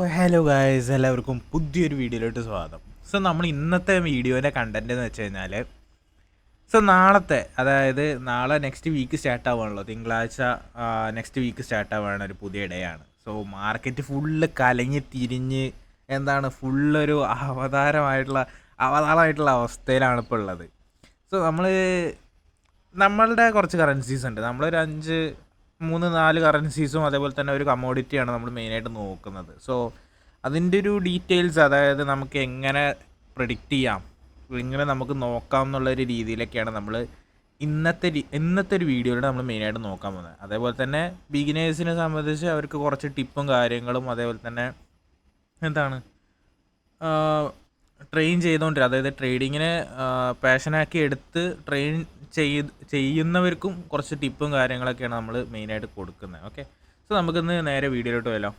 Hello guys, എല്ലാവർക്കും പുതിയൊരു വീഡിയോയിലോട്ട് സ്വാഗതം. നമ്മൾ ഇന്നത്തെ വീഡിയോൻ്റെ കണ്ടന്റ് എന്ന് വെച്ച് കഴിഞ്ഞാൽ നാളത്തെ, അതായത് നാളെ നെക്സ്റ്റ് വീക്ക് സ്റ്റാർട്ട് ആവുകയാണല്ലോ, തിങ്കളാഴ്ച നെക്സ്റ്റ് വീക്ക് സ്റ്റാർട്ട് ആവുകയാണ്, ഒരു പുതിയ ഡേ ആണ്. മാർക്കറ്റ് ഫുള്ള് കലങ്ങി തിരിഞ്ഞ് ഫുള്ളൊരു അവതാളമായിട്ടുള്ള അവസ്ഥയിലാണ് ഇപ്പോൾ ഉള്ളത്. നമ്മൾ നമ്മളുടെ കുറച്ച് കറൻസീസ് ഉണ്ട്, നമ്മളൊരു 3-4 കറൻസീസും അതേപോലെ തന്നെ ഒരു കമ്മോഡിറ്റിയാണ് നമ്മൾ മെയിനായിട്ട് നോക്കുന്നത്. അതിൻ്റെ ഒരു ഡീറ്റെയിൽസ്, അതായത് നമുക്ക് എങ്ങനെ പ്രെഡിക്റ്റ് ചെയ്യാം, എങ്ങനെ നമുക്ക് നോക്കാം എന്നുള്ളൊരു രീതിയിലൊക്കെയാണ് നമ്മൾ ഇന്നത്തെ ഒരു വീഡിയോയിലൂടെ നമ്മൾ മെയിനായിട്ട് നോക്കാൻ പോകുന്നത്. അതേപോലെ തന്നെ ബിഗിനേഴ്സിനെ സംബന്ധിച്ച് അവർക്ക് കുറച്ച് ടിപ്പും കാര്യങ്ങളും, അതേപോലെ തന്നെ ട്രെയിൻ ചെയ്തുകൊണ്ടിരിക്കുക, അതായത് ട്രേഡിങ്ങിനെ പാഷനാക്കി എടുത്ത് ചെയ്യുന്നവർക്കും കുറച്ച് ടിപ്പും കാര്യങ്ങളൊക്കെയാണ് നമ്മൾ മെയിനായിട്ട് കൊടുക്കുന്നത്. ഓക്കെ, നമുക്കിന്ന് നേരെ വീഡിയോയിലോട്ട് പോയാലോ.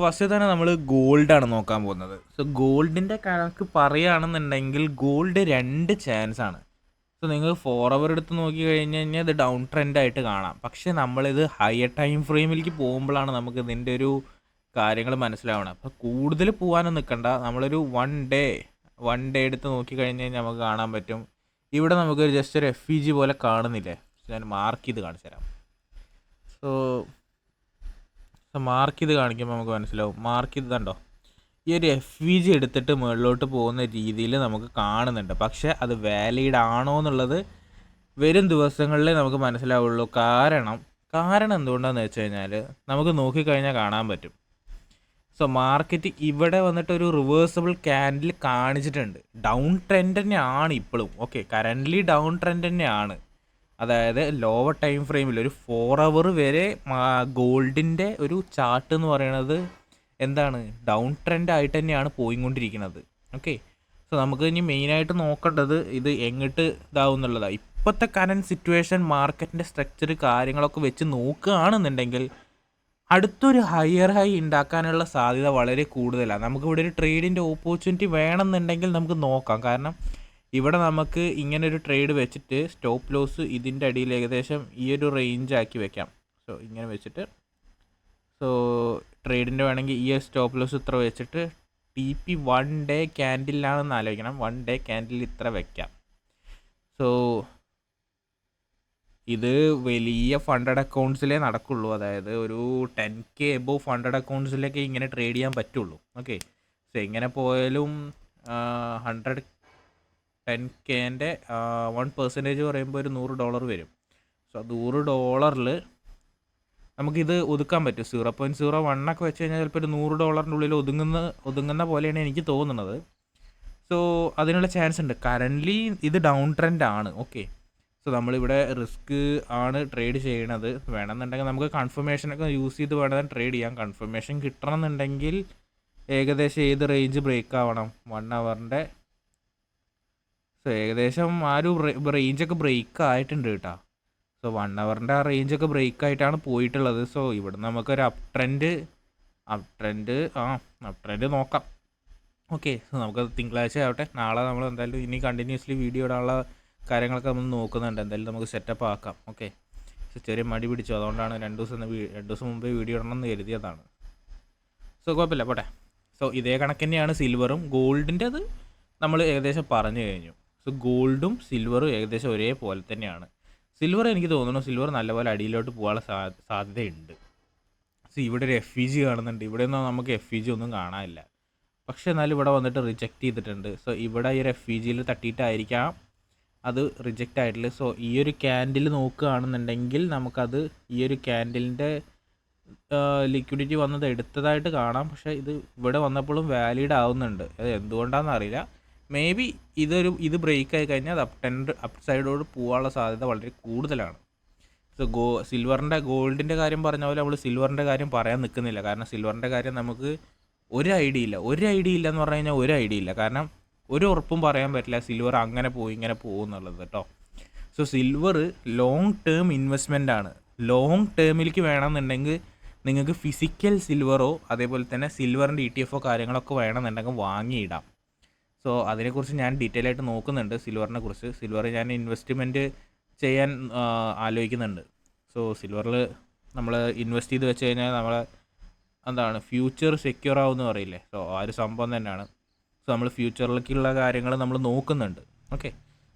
ഫസ്റ്റ് തന്നെ നമ്മൾ ഗോൾഡാണ് നോക്കാൻ പോകുന്നത്. ഗോൾഡിൻ്റെ കണക്ക് പറയുകയാണെന്നുണ്ടെങ്കിൽ ഗോൾഡ് 2 ചാൻസ് ആണ്. നിങ്ങൾ 4 അവർ എടുത്ത് നോക്കി കഴിഞ്ഞ് കഴിഞ്ഞാൽ ഇത് ഡൗൺ ട്രെൻഡായിട്ട് കാണാം. പക്ഷേ നമ്മളിത് ഹയർ ടൈം ഫ്രെയിമിലേക്ക് പോകുമ്പോഴാണ് നമുക്ക് ഇതിൻ്റെ ഒരു കാര്യങ്ങൾ മനസ്സിലാവണം. അപ്പോൾ കൂടുതൽ പോകാനും നിൽക്കണ്ട, നമ്മളൊരു വൺ ഡേ എടുത്ത് നോക്കി കഴിഞ്ഞ് കഴിഞ്ഞാൽ നമുക്ക് കാണാൻ പറ്റും. ഇവിടെ നമുക്ക് ജസ്റ്റ് ഒരു FEG പോലെ കാണുന്നില്ലേ, ഞാൻ മാർക്ക് ചെയ്ത് കാണിച്ചു തരാം. മാർക്ക് ചെയ്ത് കാണിക്കുമ്പോൾ നമുക്ക് മനസ്സിലാവും. മാർക്ക് ചെയ്ത് കണ്ടോ, ഈ ഒരു FEG എടുത്തിട്ട് മുകളിലോട്ട് പോകുന്ന രീതിയിൽ നമുക്ക് കാണുന്നുണ്ട്. പക്ഷേ അത് വാലിഡ് ആണോ എന്നുള്ളത് വരും ദിവസങ്ങളിൽ നമുക്ക് മനസ്സിലാവുള്ളൂ. കാരണം എന്തുകൊണ്ടാണെന്ന് വെച്ച് കഴിഞ്ഞാൽ നമുക്ക് നോക്കിക്കഴിഞ്ഞാൽ കാണാൻ പറ്റും. മാർക്കറ്റ് ഇവിടെ വന്നിട്ട് ഒരു റിവേഴ്സിബിൾ ക്യാൻഡിൽ കാണിച്ചിട്ടുണ്ട്. ഡൗൺ ട്രെൻഡ് തന്നെയാണ് ഇപ്പോഴും. ഓക്കെ, കറൻ്റ്ലി ഡൗൺ ട്രെൻഡ് തന്നെയാണ്. അതായത് ലോവർ ടൈം ഫ്രെയിമിൽ ഒരു 4 അവർ വരെ ഗോൾഡിൻ്റെ ഒരു ചാർട്ട് എന്ന് പറയുന്നത് ഡൗൺ ട്രെൻഡ് ആയിട്ട് തന്നെയാണ് പോയിക്കൊണ്ടിരിക്കുന്നത്. ഓക്കെ, നമുക്ക് ഇനി മെയിനായിട്ട് നോക്കേണ്ടത് ഇത് എങ്ങോട്ട് ഇതാവും എന്നുള്ളതാണ്. ഇപ്പോഴത്തെ കറൻറ്റ് സിറ്റുവേഷൻ മാർക്കറ്റിൻ്റെ സ്ട്രക്ചർ കാര്യങ്ങളൊക്കെ വെച്ച് നോക്കുകയാണെന്നുണ്ടെങ്കിൽ അടുത്തൊരു ഹൈ ഉണ്ടാക്കാനുള്ള സാധ്യത വളരെ കൂടുതലാണ്. നമുക്കിവിടെ ഒരു ട്രേഡിൻ്റെ ഓപ്പർച്യൂണിറ്റി വേണമെന്നുണ്ടെങ്കിൽ നമുക്ക് നോക്കാം. കാരണം ഇവിടെ നമുക്ക് ഇങ്ങനെ ഒരു ട്രേഡ് വെച്ചിട്ട് സ്റ്റോപ്പ് ലോസ് ഇതിൻ്റെ അടിയിൽ ഏകദേശം ഈ ഒരു റേഞ്ച് ആക്കി വെക്കാം. ഇങ്ങനെ വെച്ചിട്ട് ട്രേഡിൻ്റെ വേണമെങ്കിൽ ഈ സ്റ്റോപ്പ് ലോസ് ഇത്ര വെച്ചിട്ട് TP 1 ഡേ ക്യാൻഡിലാണെന്ന് ആലോചിക്കണം. 1 ഡേ ക്യാൻഡിൽ ഇത്ര വെക്കാം. ഇത് വലിയ ഫണ്ടഡ് അക്കൗണ്ട്സിലേ നടക്കുള്ളൂ. അതായത് ഒരു 10K എബോവ് ഫണ്ടഡ് അക്കൗണ്ട്സിലൊക്കെ ഇങ്ങനെ ട്രേഡ് ചെയ്യാൻ പറ്റുള്ളൂ. ഓക്കെ, എങ്ങനെ പോയാലും 10Kൻ്റെ 1% പറയുമ്പോൾ ഒരു $100 വരും. $100 നമുക്കിത് ഒതുക്കാൻ പറ്റും. 0.01 ഒക്കെ വെച്ച് കഴിഞ്ഞാൽ ചിലപ്പോൾ ഒരു $100 ഉള്ളിൽ ഒതുങ്ങുന്ന പോലെയാണ് എനിക്ക് തോന്നുന്നത്. അതിനുള്ള ചാൻസ് ഉണ്ട്. കറൻ്റ്ലി ഇത് ഡൗൺ ട്രെൻഡ് ആണ്. ഓക്കെ, നമ്മളിവിടെ റിസ്ക് ആണ് ട്രേഡ് ചെയ്യണത്. വേണമെന്നുണ്ടെങ്കിൽ നമുക്ക് കൺഫർമേഷനൊക്കെ യൂസ് ചെയ്ത് വേണമെങ്കിൽ ട്രേഡ് ചെയ്യാം. കൺഫർമേഷൻ കിട്ടണമെന്നുണ്ടെങ്കിൽ ഏകദേശം ഏത് റേഞ്ച് ബ്രേക്ക് ആവണം, 1 അവറിൻ്റെ. ഏകദേശം ആ ഒരു റേഞ്ചൊക്കെ ബ്രേക്ക് ആയിട്ടുണ്ട് കേട്ടോ. 1 അവറിൻ്റെ ആ റേഞ്ചൊക്കെ ബ്രേക്ക് ആയിട്ടാണ് പോയിട്ടുള്ളത്. ഇവിടെ നമുക്കൊരു അപ് ട്രെൻഡ് നോക്കാം. ഓക്കെ, നമുക്ക് തിങ്കളാഴ്ച ആവട്ടെ. നാളെ നമ്മൾ എന്തായാലും ഇനി കണ്ടിന്യൂസ്ലി വീഡിയോ ഇടാനുള്ള കാര്യങ്ങളൊക്കെ നമ്മൾ നോക്കുന്നുണ്ട്. എന്തായാലും നമുക്ക് സെറ്റപ്പ് ആക്കാം. ഓക്കെ, ചെറിയ മടി പിടിച്ചു, അതുകൊണ്ടാണ് 2 ദിവസം മുമ്പേ വീഡിയോ ഇടണം എന്ന് കരുതിയതാണ്. കുഴപ്പമില്ല, പോട്ടെ. ഇതേ കണക്ക് തന്നെയാണ് സിൽവറും. ഗോൾഡിൻ്റെ അത് നമ്മൾ ഏകദേശം പറഞ്ഞു കഴിഞ്ഞു. ഗോൾഡും സിൽവറും ഏകദേശം ഒരേപോലെ തന്നെയാണ്. സിൽവർ എനിക്ക് തോന്നുന്നു സിൽവർ നല്ലപോലെ അടിയിലോട്ട് പോകാനുള്ള സാധ്യതയുണ്ട്. ഇവിടെ ഒരു FEG കാണുന്നുണ്ട്. ഇവിടെ ഒന്നും നമുക്ക് FEG ഒന്നും കാണാനില്ല. പക്ഷേ എന്നാലും ഇവിടെ വന്നിട്ട് റിജക്റ്റ് ചെയ്തിട്ടുണ്ട്. ഇവിടെ ഈ ഒരു FEGയിൽ തട്ടിയിട്ടായിരിക്കാം അത് റിജക്റ്റ് ആയിട്ടില്ല. ഈ ഒരു ക്യാൻഡിൽ നോക്കുകയാണെന്നുണ്ടെങ്കിൽ നമുക്കത് ഈ ഒരു ക്യാൻഡിലിൻ്റെ ലിക്വിഡിറ്റി വന്നത് എടുത്തതായിട്ട് കാണാം. പക്ഷേ ഇത് ഇവിടെ വന്നപ്പോഴും വാലിഡ് ആവുന്നുണ്ട്. അത് എന്തുകൊണ്ടാണെന്ന് അറിയില്ല. മേ ബി ഇത് ബ്രേക്ക് ആയി കഴിഞ്ഞാൽ അത് അപ്പ് സൈഡോട് പോകാനുള്ള സാധ്യത വളരെ കൂടുതലാണ്. ഗോൾഡിൻ്റെ കാര്യം പറഞ്ഞ പോലെ നമ്മൾ സിൽവറിൻ്റെ കാര്യം പറയാൻ നിൽക്കുന്നില്ല. കാരണം സിൽവറിൻ്റെ കാര്യം നമുക്ക് ഒരു ഐഡിയ ഇല്ല എന്ന് പറഞ്ഞു കഴിഞ്ഞാൽ ഒരു ഐഡിയ ഇല്ല. കാരണം ഒരു ഉറപ്പും പറയാൻ പറ്റില്ല സിൽവർ അങ്ങനെ ഇങ്ങനെ പോകും എന്നുള്ളത് കേട്ടോ. സിൽവർ ലോങ് ടേം ഇൻവെസ്റ്റ്മെൻ്റ് ആണ്. ലോങ് ടേമിലേക്ക് വേണമെന്നുണ്ടെങ്കിൽ നിങ്ങൾക്ക് ഫിസിക്കൽ സിൽവറോ അതേപോലെ തന്നെ സിൽവറിൻ്റെ ETF കാര്യങ്ങളൊക്കെ വേണമെന്നുണ്ടെങ്കിൽ വാങ്ങിയിടാം. അതിനെക്കുറിച്ച് ഞാൻ ഡീറ്റെയിൽ ആയിട്ട് നോക്കുന്നുണ്ട്. സിൽവർ ഞാൻ ഇൻവെസ്റ്റ്മെൻറ്റ് ചെയ്യാൻ ആലോചിക്കുന്നുണ്ട്. സിൽവറിൽ നമ്മൾ ഇൻവെസ്റ്റ് ചെയ്ത് വെച്ച് കഴിഞ്ഞാൽ നമ്മളെ എന്താണ് ഫ്യൂച്ചർ സെക്യൂർ ആവുമെന്ന് പറയില്ലേ, സോ ആ ഒരു സംഭവം തന്നെയാണ്. സോ നമ്മൾ ഫ്യൂച്ചറിലേക്കുള്ള കാര്യങ്ങൾ നമ്മൾ നോക്കുന്നുണ്ട്. ഓക്കെ,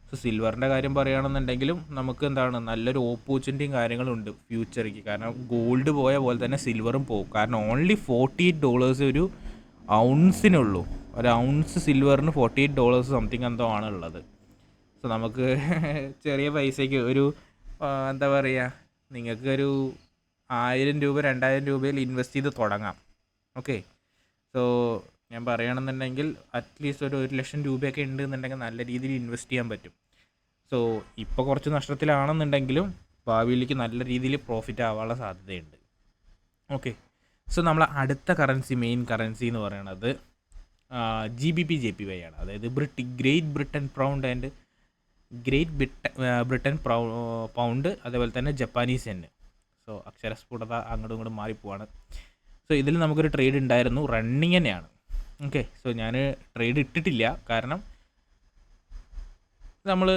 സോ സിൽവറിൻ്റെ കാര്യം പറയുകയാണെന്നുണ്ടെങ്കിലും നമുക്ക് എന്താണ് നല്ലൊരു ഓപ്പർച്യൂണിറ്റിയും കാര്യങ്ങളുണ്ട് ഫ്യൂച്ചറിലേക്ക്. കാരണം ഗോൾഡ് പോയ പോലെ തന്നെ സിൽവറും പോകും. കാരണം ഓൺലി $48 ഒരു ഔൺസിനുള്ളൂ. ഒരു ഔൺസ് സിൽവറിന് $48 സംതിങ് എന്തോ ആണ് ഉള്ളത്. സോ നമുക്ക് ചെറിയ പൈസയ്ക്ക് ഒരു എന്താ പറയുക, നിങ്ങൾക്കൊരു 1000 രൂപ 2000 രൂപയിൽ ഇൻവെസ്റ്റ് ചെയ്ത് തുടങ്ങാം. ഓക്കെ, സോ ഞാൻ പറയുകയാണെന്നുണ്ടെങ്കിൽ അറ്റ്ലീസ്റ്റ് ഒരു 1,00,000 രൂപയൊക്കെ ഉണ്ടെന്നുണ്ടെങ്കിൽ നല്ല രീതിയിൽ ഇൻവെസ്റ്റ് ചെയ്യാൻ പറ്റും. സോ ഇപ്പോൾ കുറച്ച് നഷ്ടത്തിലാണെന്നുണ്ടെങ്കിലും ഭാവിയിലേക്ക് നല്ല രീതിയിൽ പ്രോഫിറ്റ് ആവാനുള്ള സാധ്യതയുണ്ട്. ഓക്കെ, സോ നമ്മൾ അടുത്ത കറൻസി, മെയിൻ കറൻസി എന്ന് പറയുന്നത് GBP JPY ആണ്. അതായത് great Britain pound and Britain pound, അതേപോലെ തന്നെ ജപ്പാനീസ് യെൻ. സോ അക്ഷരസ്ഫുടത അങ്ങോട്ടും ഇങ്ങോട്ടും മാറിപ്പോവാണ്. സോ ഇതിൽ നമുക്കൊരു ട്രേഡ് ഉണ്ടായിരുന്നു, റണ്ണിങ് തന്നെയാണ്. ഓക്കെ, സോ ഞാൻ ട്രേഡ് ഇട്ടിട്ടില്ല, കാരണം നമ്മൾ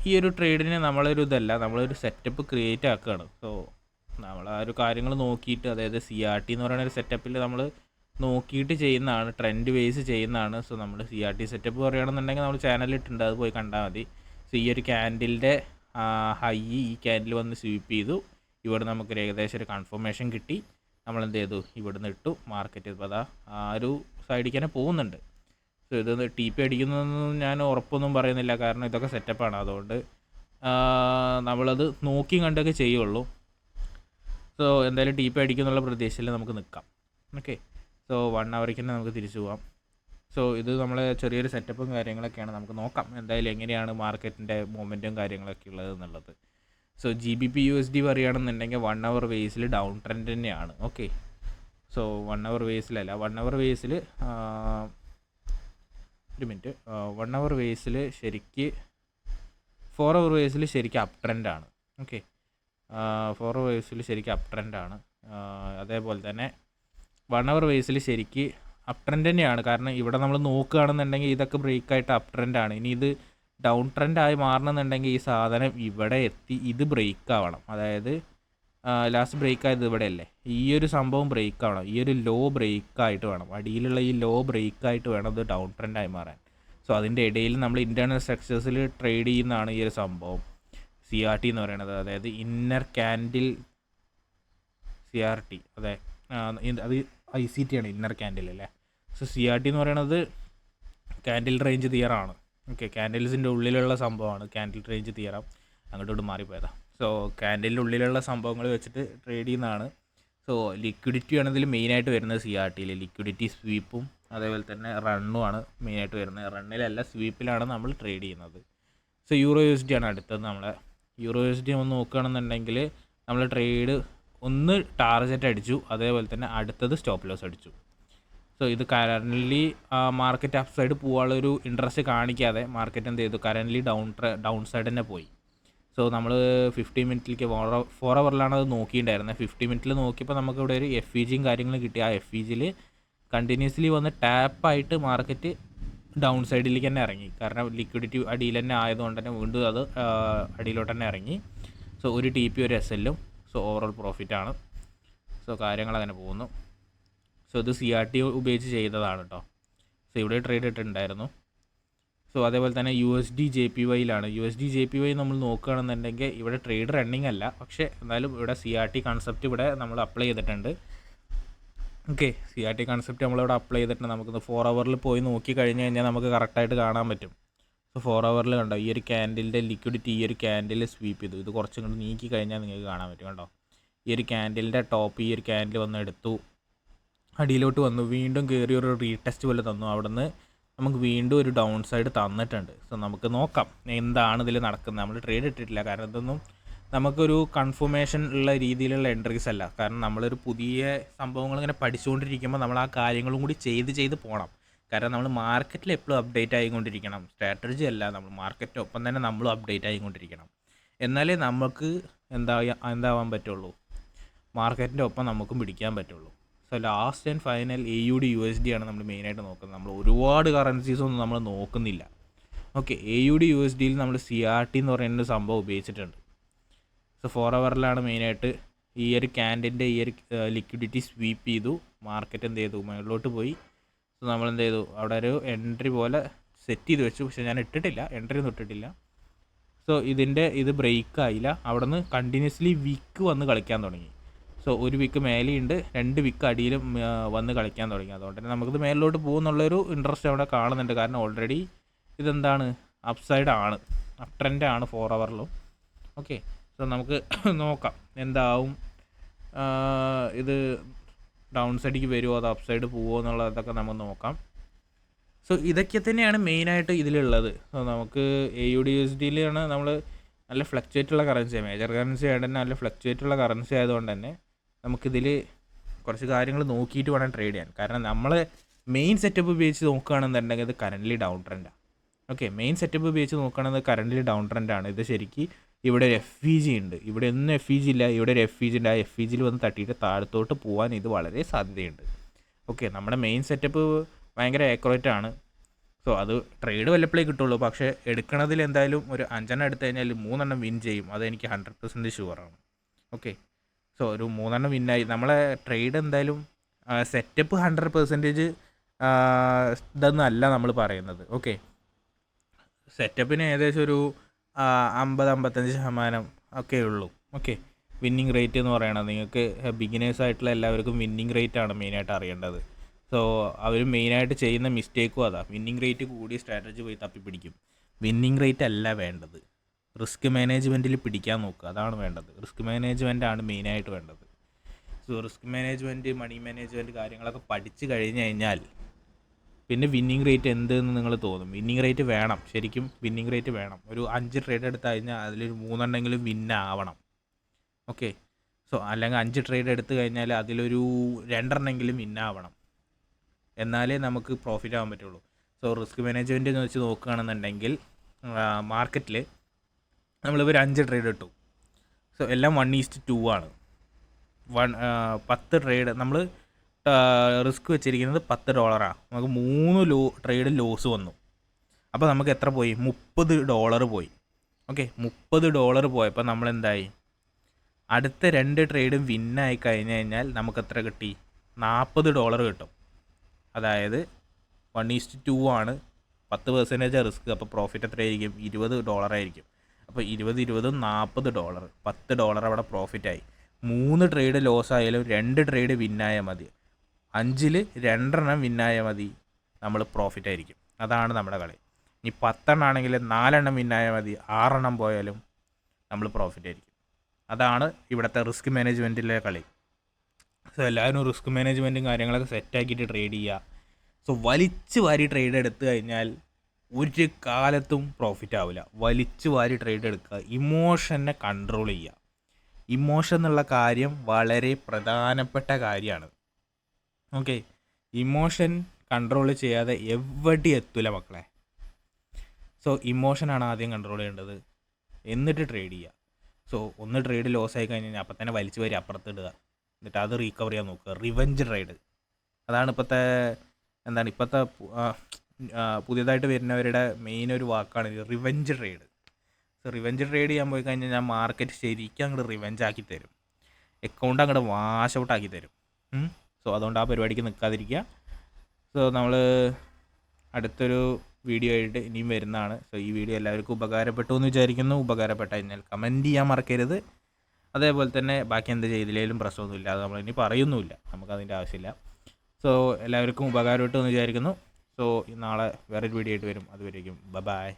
ഈ ഒരു ട്രേഡിന് നമ്മളൊരു നമ്മളൊരു സെറ്റപ്പ് ക്രിയേറ്റ് ആക്കുകയാണ്. സോ നമ്മൾ ആ ഒരു കാര്യങ്ങൾ നോക്കിയിട്ട്, അതായത് CRT എന്ന് പറയുന്ന ഒരു സെറ്റപ്പിൽ നമ്മൾ നോക്കിയിട്ട് ചെയ്യുന്നതാണ്, ട്രെൻഡ് ബേസ് ചെയ്യുന്നതാണ്. സോ നമ്മൾ CRT സെറ്റപ്പ് പറയുകയാണെന്നുണ്ടെങ്കിൽ നമ്മൾ ചാനലിട്ടുണ്ട്, അത് പോയി കണ്ടാൽ മതി. സോ ഈ ഒരു ക്യാൻഡിലിൻ്റെ ഹൈ ഈ ക്യാൻഡിൽ വന്ന് സ്വീപ്പ് ചെയ്തു, ഇവിടെ നമുക്കൊരു ഏകദേശം ഒരു കൺഫർമേഷൻ കിട്ടി. നമ്മളെന്ത് ചെയ്തു, ഇവിടുന്ന് ഇട്ടു. മാർക്കറ്റ് ഇപ്പോൾ അതാ ആ ഒരു സൈഡിലേക്ക് തന്നെ പോകുന്നുണ്ട്. സോ ഇതൊന്ന് TP അടിക്കുന്നതൊന്നും ഞാൻ ഉറപ്പൊന്നും പറയുന്നില്ല, കാരണം ഇതൊക്കെ സെറ്റപ്പാണ്. അതുകൊണ്ട് നമ്മളത് നോക്കി കണ്ടൊക്കെ ചെയ്യുള്ളൂ. സോ എന്തായാലും TP അടിക്കുന്നുള്ള പ്രതീക്ഷയിൽ നമുക്ക് നിൽക്കാം. ഓക്കെ, സോ 1 അവർക്ക് തന്നെ നമുക്ക് തിരിച്ചു പോകാം. സോ ഇത് നമ്മളെ ചെറിയൊരു സെറ്റപ്പും കാര്യങ്ങളൊക്കെയാണ്. നമുക്ക് നോക്കാം എന്തായാലും എങ്ങനെയാണ് മാർക്കറ്റിൻ്റെ മൂവ്മെൻറ്റും കാര്യങ്ങളൊക്കെ ഉള്ളത് എന്നുള്ളത്. സോ GBP USD പറയുകയാണെന്നുണ്ടെങ്കിൽ 1 അവർ ബേസിൽ ഡൗൺ ട്രെൻഡ് തന്നെയാണ്. ഓക്കെ, സോ 1 അവർ ബേസിലല്ല, 1 അവർ ബേസിൽ ഒരു മിനിറ്റ്, 1 അവർ ബേസിൽ ശരിക്ക് 4 അവർ ബേസിൽ ശരിക്കും അപ് ട്രെൻഡാണ്. ഓക്കെ, 4 അവർ ബേസിൽ ശരിക്കും അപ് ട്രെൻഡാണ്. അതേപോലെ തന്നെ 1 അവർ ബേസിൽ ശരിക്ക് അപ് ട്രെൻഡ് തന്നെയാണ്. കാരണം ഇവിടെ നമ്മൾ നോക്കുകയാണെന്നുണ്ടെങ്കിൽ ഇതൊക്കെ ബ്രേക്കായിട്ട് അപ് ട്രെൻഡാണ്. ഇനി ഇത് ഡൗൺ ട്രെൻഡായി മാറണമെന്നുണ്ടെങ്കിൽ ഈ സാധനം ഇവിടെ എത്തി ഇത് ബ്രേക്ക് ആവണം. അതായത് ലാസ്റ്റ് ബ്രേക്ക് ആയത് ഇവിടെയല്ലേ, ഈ ഒരു സംഭവം ബ്രേക്ക് ആവണം. ഈ ഒരു ലോ ബ്രേക്കായിട്ട് വേണം, അടിയിലുള്ള ഈ ലോ ബ്രേക്കായിട്ട് വേണം ഇത് ഡൗൺ ട്രെൻഡായി മാറാൻ. സോ അതിൻ്റെ ഇടയിൽ നമ്മൾ ഇൻറ്റേർണൽ സ്ട്രക്ചേഴ്സിൽ ട്രേഡ് ചെയ്യുന്നതാണ് ഈ ഒരു സംഭവം, CRT എന്ന് പറയുന്നത്. അതായത് ഇന്നർ ക്യാൻഡിൽ CRT, അതെ അത് ICT ആണ്, ഇന്നർ ക്യാൻഡിൽ അല്ലേ. സോ CRT എന്ന് പറയുന്നത് ക്യാൻഡിൽ റേഞ്ച് തിയറാണ്. ഓക്കെ, ക്യാൻഡിൽസിൻ്റെ ഉള്ളിലുള്ള സംഭവമാണ് ക്യാൻഡിൽ റേഞ്ച് തിയറം. അങ്ങോട്ടോട്ട് മാറിപ്പോയതാണ്. സോ ക്യാൻഡിലിൻ്റെ ഉള്ളിലുള്ള സംഭവങ്ങൾ വെച്ചിട്ട് ട്രേഡ് ചെയ്യുന്നതാണ്. സോ ലിക്വിഡിറ്റി ആണ് ഇതിൽ മെയിനായിട്ട് വരുന്നത്. CRTയിൽ ലിക്വിഡിറ്റി സ്വീപ്പും അതേപോലെ തന്നെ റണ്ണുമാണ് മെയിനായിട്ട് വരുന്നത്. റണ്ണിലല്ല, സ്വീപ്പിലാണ് നമ്മൾ ട്രേഡ് ചെയ്യുന്നത്. സോ EURUSD ആണ് അടുത്തത്. നമ്മളെ EURUSD ഒന്ന് നോക്കുകയാണെന്നുണ്ടെങ്കിൽ നമ്മൾ ട്രേഡ് ഒന്ന് ടാർഗറ്റ് അടിച്ചു, അതേപോലെ തന്നെ അടുത്തത് സ്റ്റോപ്പ് ലോസ് അടിച്ചു. സോ ഇത് കറൻ്റ്ലി മാർക്കറ്റ് അപ്പ് സൈഡ് പോകാനുള്ളൊരു ഇൻട്രസ്റ്റ് കാണിക്കാതെ മാർക്കറ്റ് എന്ത് ചെയ്തു, കറൻ്റ്ലി ഡൗൺ സൈഡ് തന്നെ പോയി. സോ നമ്മൾ 50 മിനിറ്റിലേക്ക് 4 അവറിലാണ് അത് നോക്കിയിട്ടുണ്ടായിരുന്നത്. 50 മിനിറ്റിൽ നോക്കിയപ്പോൾ നമുക്കിവിടെ ഒരു FEGയും കാര്യങ്ങളും കിട്ടി. ആ FEGയിൽ കണ്ടിന്യൂസ്ലി വന്ന് ടാപ്പായിട്ട് മാർക്കറ്റ് ഡൗൺ സൈഡിലേക്ക് തന്നെ ഇറങ്ങി. കാരണം ലിക്വിഡിറ്റി അടിയിൽ തന്നെ ആയതുകൊണ്ട് തന്നെ വീണ്ടും അത് അടിയിലോട്ട് തന്നെ ഇറങ്ങി. സോ ഒരു TP ഒരു SLഉം. സോ ഓവറോൾ പ്രോഫിറ്റാണ്. സോ കാര്യങ്ങൾ അങ്ങനെ പോകുന്നു. സോ ഇത് CRT ഉപയോഗിച്ച് ചെയ്തതാണ് കേട്ടോ. സോ ഇവിടെ ട്രേഡ് ഇട്ടിട്ടുണ്ടായിരുന്നു. സോ അതേപോലെ തന്നെ USD JPYയിലാണ്. USD JPY നമ്മൾ നോക്കുകയാണെന്നുണ്ടെങ്കിൽ ഇവിടെ ട്രേഡ് റണ്ണിങ് അല്ല, പക്ഷേ എന്നാലും ഇവിടെ CRT കൺസെപ്റ്റ് ഇവിടെ നമ്മൾ അപ്ലൈ ചെയ്തിട്ടുണ്ട്. ഓക്കെ, CRT കൺസെപ്റ്റ് നമ്മളിവിടെ അപ്ലൈ ചെയ്തിട്ടുണ്ട്. നമുക്കിത് 4 അവറിൽ പോയി നോക്കി കഴിഞ്ഞ് കഴിഞ്ഞാൽ നമുക്ക് കറക്റ്റായിട്ട് കാണാൻ പറ്റും. സോ 4 അവറിൽ കണ്ടോ, ഈ ഒരു ക്യാൻഡിലിൻ്റെ ലിക്വിഡിറ്റി ഈ ഒരു ക്യാൻഡിൽ സ്വീപ്പ് ചെയ്തു. ഇത് കുറച്ചും കൂടി നീക്കി കഴിഞ്ഞാൽ നിങ്ങൾക്ക് കാണാൻ പറ്റും. കണ്ടോ, ഈ ഒരു ക്യാൻഡിലിൻ്റെ ടോപ്പ് ഈ ഒരു ക്യാൻഡിൽ വന്ന് എടുത്തു, അടിയിലോട്ട് വന്നു, വീണ്ടും കയറി ഒരു റീടെസ്റ്റ് പോലെ തന്നു. അവിടെ നിന്ന് നമുക്ക് വീണ്ടും ഒരു ഡൗൺ സൈഡ് തന്നിട്ടുണ്ട്. സോ നമുക്ക് നോക്കാം എന്താണ് ഇതിൽ നടക്കുന്നത്. നമ്മൾ ട്രേഡ് ഇട്ടിട്ടില്ല, കാരണം ഇതൊന്നും നമുക്കൊരു കൺഫർമേഷൻ ഉള്ള രീതിയിലുള്ള എൻട്രീസ് അല്ല. കാരണം നമ്മളൊരു പുതിയ സംഭവങ്ങൾ ഇങ്ങനെ പഠിച്ചുകൊണ്ടിരിക്കുമ്പോൾ നമ്മൾ ആ കാര്യങ്ങളും കൂടി ചെയ്ത് പോകണം. കാരണം നമ്മൾ മാർക്കറ്റിൽ എപ്പോഴും അപ്ഡേറ്റ് ആയിക്കൊണ്ടിരിക്കണം. സ്ട്രാറ്റജി അല്ല, നമ്മൾ മാർക്കറ്റിനൊപ്പം തന്നെ നമ്മളും അപ്ഡേറ്റ് ആയിക്കൊണ്ടിരിക്കണം. എന്നാലേ നമുക്ക് എന്താവാൻ പറ്റുള്ളൂ, മാർക്കറ്റിൻ്റെ ഒപ്പം നമുക്കും പിടിക്കാൻ പറ്റുള്ളൂ. So last and final AUD USD ആണ് നമ്മൾ മെയിനായിട്ട് നോക്കുന്നത്. നമ്മൾ ഒരുപാട് കറൻസീസൊന്നും നമ്മൾ നോക്കുന്നില്ല. ഓക്കെ, AUD USDയിൽ നമ്മൾ CRT എന്ന് പറയുന്ന സംഭവം ഉപയോഗിച്ചിട്ടുണ്ട്. സോ 4 അവറിലാണ് മെയിനായിട്ട് ഈ ഒരു ക്യാൻഡിൻ്റെ ഈ ഒരു ലിക്വിഡിറ്റി സ്വീപ്പ് ചെയ്തു, മാർക്കറ്റ് എന്ത് ചെയ്തു, മുകളിലോട്ട് പോയി. സോ നമ്മൾ എന്ത് ചെയ്തു, അവിടെ ഒരു എൻട്രി പോലെ സെറ്റ് ചെയ്ത് വെച്ചു. പക്ഷേ ഞാൻ ഇട്ടിട്ടില്ല, എൻട്രി ഒന്നും ഇട്ടിട്ടില്ല. സോ ഇത് ബ്രേക്ക് ആയില്ല. അവിടെ നിന്ന് കണ്ടിന്യൂസ്ലി വിക്ക് വന്ന് കളിക്കാൻ തുടങ്ങി. സോ ഒരു വിക്ക് മേലെയുണ്ട്, 2 വിക്ക് അടിയിലും വന്ന് കളിക്കാൻ തുടങ്ങി. അതുകൊണ്ട് തന്നെ നമുക്കിത് മേലിലോട്ട് പോകുന്നുള്ളൊരു ഇൻട്രസ്റ്റ് അവിടെ കാണുന്നുണ്ട്. കാരണം ഓൾറെഡി ഇതെന്താണ്, അപ്സൈഡ് ആണ്, അപ് ട്രെൻഡ് ആണ് 4 ഹവറിലും. ഓക്കെ, സോ നമുക്ക് നോക്കാം എന്താവും, ഇത് ഡൗൺ സൈഡിലേക്ക് വരുമോ അതോ അപ്പ് സൈഡ് പോവുമോ എന്നുള്ളതൊക്കെ നമുക്ക് നോക്കാം. സോ ഇതൊക്കെ തന്നെയാണ് മെയിനായിട്ട് ഇതിലുള്ളത്. സോ നമുക്ക് AUDUSDയിലാണ് നമ്മൾ നല്ല ഫ്ലക്ച്വേറ്റുള്ള കറൻസിയാണ്, മേജർ കറൻസി ആയിട്ട് തന്നെ നല്ല ഫ്ലക്ച്വേറ്റുള്ള കറൻസി ആയതുകൊണ്ട് തന്നെ നമുക്കിതിൽ കുറച്ച് കാര്യങ്ങൾ നോക്കിയിട്ട് വേണം ട്രേഡ് ചെയ്യാൻ. കാരണം നമ്മൾ മെയിൻ സെറ്റപ്പ് ഉപയോഗിച്ച് നോക്കുകയാണെന്നുണ്ടെങ്കിൽ ഇത് കറൻ്റ്ലി ഡൗൺ ട്രെൻഡാണ്. ഓക്കെ, മെയിൻ സെറ്റപ്പ് ഉപയോഗിച്ച് നോക്കുകയാണെങ്കിൽ കറൻ്റ്ലി ഡൗൺ ട്രെൻഡാണ്. ഇത് ശരിക്കും ഇവിടെ ഒരു FEG ഉണ്ട്, ഇവിടെ ഒന്നും FEG ഇല്ല, ഇവിടെ ഒരു FEG ഉണ്ട്. ആ FEGയിൽ വന്ന് തട്ടിയിട്ട് താഴത്തോട്ട് പോകാൻ ഇത് വളരെ സാധ്യതയുണ്ട്. ഓക്കെ, നമ്മുടെ മെയിൻ സെറ്റപ്പ് ഭയങ്കര ആക്യുറേറ്റ് ആണ്. സോ അത് ട്രേഡ് വല്ലപ്പോഴേ കിട്ടുള്ളൂ. പക്ഷേ എടുക്കണതിൽ എന്തായാലും ഒരു 5 എടുത്തു കഴിഞ്ഞാൽ 3 വിൻ ചെയ്യും, അതെനിക്ക് 100% ഷുവറാണ്. ഓക്കെ, സോ ഒരു 3 വിന്നായി. നമ്മളെ ട്രേഡ് എന്തായാലും സെറ്റപ്പ് 100% ഇതൊന്നും അല്ല നമ്മൾ പറയുന്നത്. ഓക്കെ, സെറ്റപ്പിന് ഏകദേശം ഒരു 50-55% ഒക്കെ ഉള്ളൂ. ഓക്കെ, വിന്നിങ് റേറ്റ് എന്ന് പറയണത് നിങ്ങൾക്ക് ബിഗിനേഴ്സ് ആയിട്ടുള്ള എല്ലാവർക്കും വിന്നിങ് റേറ്റ് ആണ് മെയിനായിട്ട് അറിയേണ്ടത്. സോ അവർ മെയിനായിട്ട് ചെയ്യുന്ന മിസ്റ്റേക്കും അതാണ്, വിന്നിങ് റേറ്റ് കൂടിയ സ്ട്രാറ്റജി പോയി തപ്പിപ്പിടിക്കും. വിന്നിങ് റേറ്റ് അല്ല വേണ്ടത്, റിസ്ക് മാനേജ്മെൻറ്റിൽ പിടിക്കാൻ നോക്കുക, അതാണ് വേണ്ടത്. റിസ്ക് മാനേജ്മെൻ്റ് ആണ് മെയിനായിട്ട് വേണ്ടത്. So risk management, money management കാര്യങ്ങളൊക്കെ പഠിച്ച് കഴിഞ്ഞ് കഴിഞ്ഞാൽ പിന്നെ വിന്നിങ് റേറ്റ് എന്തെന്ന് നിങ്ങൾ തോന്നും. വിന്നിങ് റേറ്റ് വേണം, ശരിക്കും വിന്നിങ് റേറ്റ് വേണം. ഒരു 5 ട്രേഡ് എടുത്തു കഴിഞ്ഞാൽ അതിലൊരു 3 വിന്നാവണം. ഓക്കെ, സോ അല്ലെങ്കിൽ 5 ട്രേഡ് എടുത്തു കഴിഞ്ഞാൽ അതിലൊരു 2 വിന്നാവണം, എന്നാലേ നമുക്ക് പ്രോഫിറ്റ് ആകാൻ പറ്റുള്ളൂ. സോ റിസ്ക് മാനേജ്മെൻറ്റ് എന്ന് വെച്ച് നോക്കുകയാണെന്നുണ്ടെങ്കിൽ മാർക്കറ്റിൽ നമ്മളിപ്പോൾ 5 ട്രേഡ് ഇട്ടു. സോ എല്ലാം 1:2 ആണ്. 10 ട്രേഡ് നമ്മൾ റിസ്ക് വെച്ചിരിക്കുന്നത് $10. നമുക്ക് 3 ട്രേഡ് ലോസ് വന്നു. അപ്പോൾ നമുക്ക് എത്ര പോയി, $30 പോയി. ഓക്കെ, $30 പോയപ്പോൾ നമ്മളെന്തായി, അടുത്ത 2 ട്രേഡും വിന്നായി കഴിഞ്ഞ് കഴിഞ്ഞാൽ നമുക്ക് എത്ര കിട്ടി, $40 കിട്ടും. അതായത് 1:2 ആണ്, 10% റിസ്ക്. അപ്പോൾ പ്രോഫിറ്റ് എത്രയായിരിക്കും, $20 ആയിരിക്കും. അപ്പോൾ 20 $40, $10 അവിടെ പ്രോഫിറ്റായി. 3 ട്രേഡ് ലോസ് ആയാലും 2 ട്രേഡ് വിന്നായാൽ മതി, 5-ൽ 2 വിന്നായാൽ മതി, നമ്മൾ പ്രോഫിറ്റ് ആയിരിക്കും. അതാണ് നമ്മുടെ കളി. ഇനി 10 ആണെങ്കിൽ 4 വിന്നായാൽ മതി, 6 പോയാലും നമ്മൾ പ്രോഫിറ്റ് ആയിരിക്കും. അതാണ് ഇവിടുത്തെ റിസ്ക് മാനേജ്മെൻറ്റിലെ കളി. സോ എല്ലാവരും റിസ്ക് മാനേജ്മെൻറ്റും കാര്യങ്ങളൊക്കെ സെറ്റാക്കിയിട്ട് ട്രേഡ് ചെയ്യുക. സോ വലിച്ച് വാരി ട്രേഡ് എടുത്തു കഴിഞ്ഞാൽ ഒരു കാലത്തും പ്രോഫിറ്റ് ആവില്ല. വലിച്ച് വാരി ട്രേഡ് എടുക്കുക, ഇമോഷനെ കൺട്രോൾ ചെയ്യുക. ഇമോഷൻ എന്നുള്ള കാര്യം വളരെ പ്രധാനപ്പെട്ട കാര്യമാണ്. ഓക്കെ, ഇമോഷൻ കൺട്രോൾ ചെയ്യാതെ എവിടെ എത്തൂല മക്കളെ. സോ ഇമോഷനാണ് ആദ്യം കൺട്രോൾ ചെയ്യേണ്ടത്, എന്നിട്ട് ട്രേഡ് ചെയ്യുക. സോ ഒന്ന് ട്രേഡ് ലോസ് ആയി കഴിഞ്ഞാൽ അപ്പം തന്നെ വലിച്ചു വരി അപ്പുറത്ത് ഇടുക, എന്നിട്ട് അത് റീകവർ ചെയ്യാൻ നോക്കുക. റിവെഞ്ച് ട്രേഡ്, അതാണ് ഇപ്പോഴത്തെ പുതിയതായിട്ട് വരുന്നവരുടെ മെയിൻ ഒരു വാക്കാണ് revenge trade. So revenge trade ചെയ്യാൻ പോയി കഴിഞ്ഞാൽ ഞാൻ മാർക്കറ്റ് ശരിക്കും അങ്ങോട്ട് റിവെഞ്ച് ആക്കി തരും, അക്കൗണ്ട് അങ്ങോട്ട് വാഷ് ഔട്ട് ആക്കി തരും. സോ അതുകൊണ്ട് ആ പരിപാടിക്ക് നിൽക്കാതിരിക്കുക. സോ നമ്മൾ അടുത്തൊരു വീഡിയോ ആയിട്ട് ഇനിയും വരുന്നതാണ്. സോ ഈ വീഡിയോ എല്ലാവർക്കും ഉപകാരപ്പെട്ടു എന്ന് വിചാരിക്കുന്നു. ഉപകാരപ്പെട്ട കഴിഞ്ഞാൽ കമൻറ്റ് ചെയ്യാൻ മറക്കരുത്. അതേപോലെ തന്നെ ബാക്കി എന്ത് ചെയ്തില്ലെങ്കിലും പ്രശ്നമൊന്നുമില്ല, അത് നമ്മളിനി പറയുന്നുമില്ല, നമുക്കതിൻ്റെ ആവശ്യമില്ല. സോ എല്ലാവർക്കും ഉപകാരപ്പെട്ടു എന്ന് വിചാരിക്കുന്നു. സോ നാളെ വേറൊരു വീഡിയോ ആയിട്ട് വരും. അതുവരേക്കും ബൈ.